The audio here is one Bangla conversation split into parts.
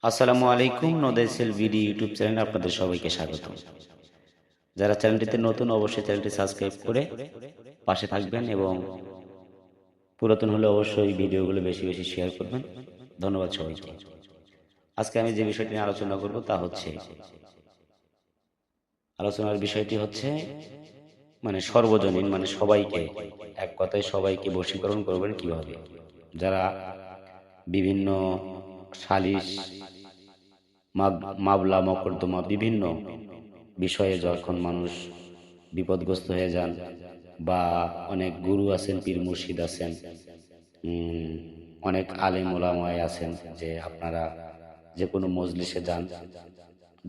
আসসালামু আলাইকুম। নদেসেল ভিডি ইউটিউব চ্যানেলে আপনাদের সবাইকে স্বাগত। যারা চ্যানেলটিতে নতুন অবশ্যই চ্যানেলটি সাবস্ক্রাইব করে পাশে থাকবেন এবং পুরাতন হলে অবশ্যই ভিডিওগুলো বেশি বেশি শেয়ার করবেন। ধন্যবাদ সবাইকে। আজকে আমি যে বিষয়টি নিয়ে আলোচনা করব তা হচ্ছে, আলোচনার বিষয়টি হচ্ছে সর্বজনীন, সবাইকে, এক কথায় সবাইকে বশীকরণ করবেন কিভাবে। যারা বিভিন্ন সালিশ, মামলা, মকদ্দমা, বিভিন্ন বিষয়ে যখন মানুষ বিপদগ্রস্ত হয়ে যান, বা অনেক গুরু আছেন, পীর মুর্শিদ আছেন, উম, অনেক আলেম ওলামায় আছেন, যে আপনারা যে কোনো মজলিসে যান,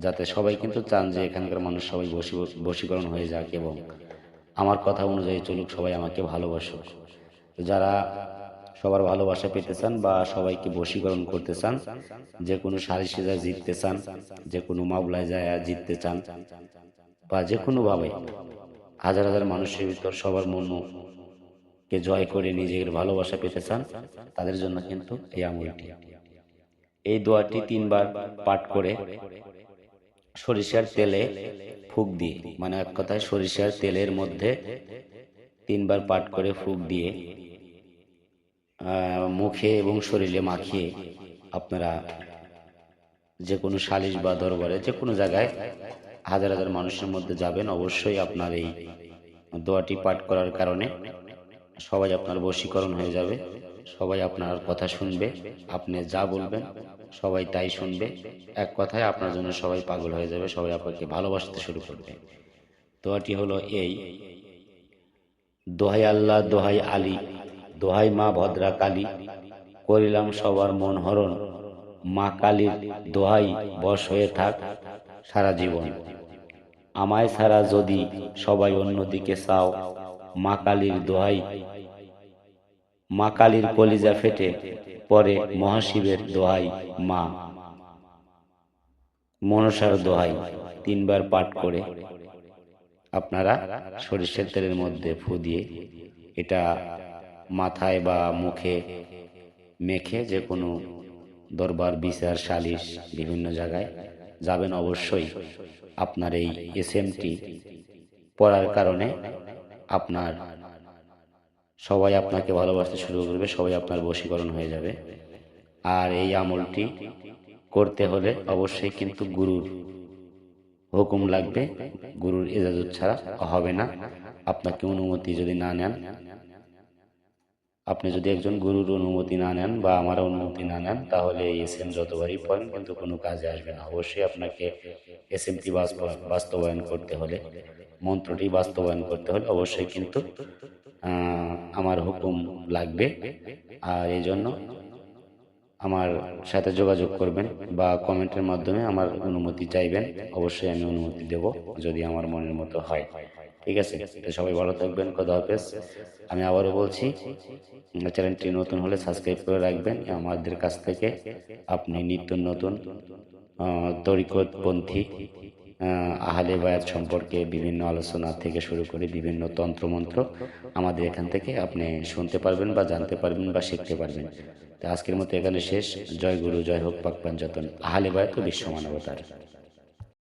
যাতে সবাই কিন্তু চান যে এখানকার মানুষ সবাই বশীকরণ হয়ে যাক এবং আমার কথা অনুযায়ী চলুক, সবাই আমাকে ভালোবাসুক। তো যারা সবার ভালোবাসা পেতে চান বা সবাইকে বশীকরণ করতে চান, যে কোনো সালিশে যায় জিততে চান, যে কোনো মামলায় যায় জিততে চান, বা যে কোনোভাবে হাজার হাজার মানুষের ভিতর সবার মনকে জয় করে নিজের ভালোবাসা পেতে চান, তাদের জন্য কিন্তু এই আমলটি, এই দোয়াটি 3 বার পাঠ করে সরিষার তেলে ফুঁক দিয়ে, এক কথায় সরিষার তেলের মধ্যে 3 বার পাঠ করে ফুঁক দিয়ে মুখে এবং শরীরে মাখিয়ে আপনারা যে কোনো সালিশ বা দরবারে যে কোনো জায়গায় হাজার হাজার মানুষের মধ্যে যাবেন। অবশ্যই আপনার এই দোয়াটি পাঠ করার কারণে সবাই আপনার বশীকরণ হয়ে যাবে, সবাই আপনার কথা শুনবে, আপনি যা বলবেন সবাই তাই শুনবে। এক কথায় আপনার জন্য সবাই পাগল হয়ে যাবে, সবাই আপনাকে ভালোবাসতে শুরু করবে। দোয়াটি হলো এই: দোহাই আল্লাহ, দোহাই আলী, দোহাই মা ভদ্রা কালী, করিলাম সবার মন হরণ, মা কালীর দোহাই বশ হয়ে থাক সারা জীবন। আমায় ছাড়া যদি সবাই অন্যদিকে চাও, মা কালীর দোহাই, মা কালীর কলিজা ফেটে পরে মহাশিবের দোহাই, মা মনসার দোহাই। 3 বার পাঠ করে আপনারা সরিষার তেলের মধ্যে ফু দিয়ে এটা মাথায় বা মুখে মেখে যে কোনো দরবার, বিচার, সালিশ, বিভিন্ন জায়গায় যাবেন। অবশ্যই আপনার এই এসএমটি পড়ার কারণে আপনার সবাই আপনাকে ভালোবাসতে শুরু করবে, সবাই আপনার বশীকরণ হয়ে যাবে। আর এই আমলটি করতে হলে অবশ্যই কিন্তু গুরুর হুকুম লাগবে, গুরুর ইজাজত ছাড়া হবে না। আপনাকে অনুমতি যদি না নেন, আপনি যদি একজন গুরুর অনুমতি না নেন বা আমার অনুমতি না নেন, তাহলে এই এসএম যতবারই পড়েন কিন্তু কোনো কাজে আসবে না। অবশ্যই আপনাকে এসএমটি বাস্তবায়ন করতে হলে, মন্ত্রটি বাস্তবায়ন করতে হলে অবশ্যই কিন্তু আমার হুকুম লাগবে। আর এই জন্য আমার সাথে যোগাযোগ করবেন বা কমেন্টের মাধ্যমে আমার অনুমতি চাইবেন। অবশ্যই আমি অনুমতি দেব যদি আমার মনের মতো হয়। ঠিক আছে, তো সবাই ভালো থাকবেন। খোদা হাফেজ। আমি আবারও বলছি, চ্যানেলটি নতুন হলে সাবস্ক্রাইব করে রাখবেন। আমাদের কাছ থেকে আপনি নিত্য নতুন তরিকতপন্থী, আহলে বায়াত সম্পর্কে বিভিন্ন আলোচনা থেকে শুরু করে বিভিন্ন তন্ত্রমন্ত্র আমাদের এখান থেকে আপনি শুনতে পারবেন বা জানতে পারবেন বা শিখতে পারবেন। তো আজকের মতো এখানে শেষ। জয় গুরু, জয় হোক পাক পাঞ্জাতন, আহলে বায়াত ও বিশ্ব মানবতার।